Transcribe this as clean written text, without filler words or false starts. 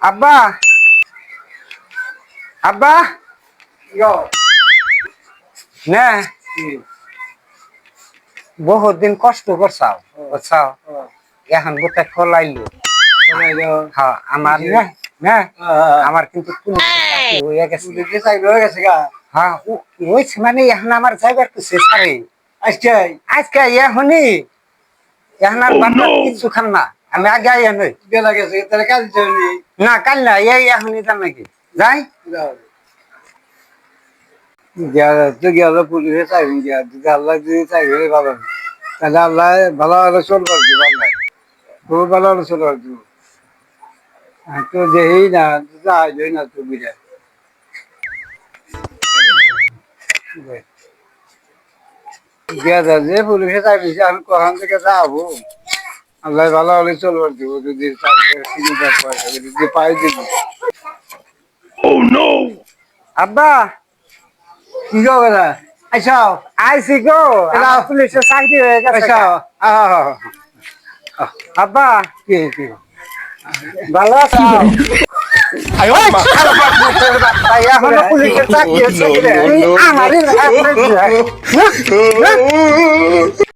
আব্বা আব্বা না বহুত দিন কষ্ট করছাও বুঝছাও এখন গোটা খোলাইলো হ্যাঁ আমার না না আমার কিন্তু হয়ে গেছে হ্যাঁ হয়েছে মানে এখন আমার যাইবার কিছু সারে আজকে এখনই এখন আর বাচ্চা কিছু খান না আমি আগে আই নই না কাল না এই এখনই যান নাকি যাই পুলিশে চাইবেন গিয়া যদি আল্লাহ যদি চাইবে ভালো তাহলে আল্লাহ ভালো ভালো চলবার দিব আল্লাহ খুব ভালো ভালো চলবার দিব তো যেই না যাই না তো বিরা যে পুলিশে চাইবে আমি কখন থেকে যাবো আল্লাহ ভালো হলে চলবার দিব যদি যদি পাই দিব আব্বা কি গো কথা আইসাও আইসি গো আমার পুলিশের চাকরি হয়ে গেছে আইসাও আব্বা কি কি ভালো আছো এখনো পুলিশের চাকরি হচ্ছে আমারই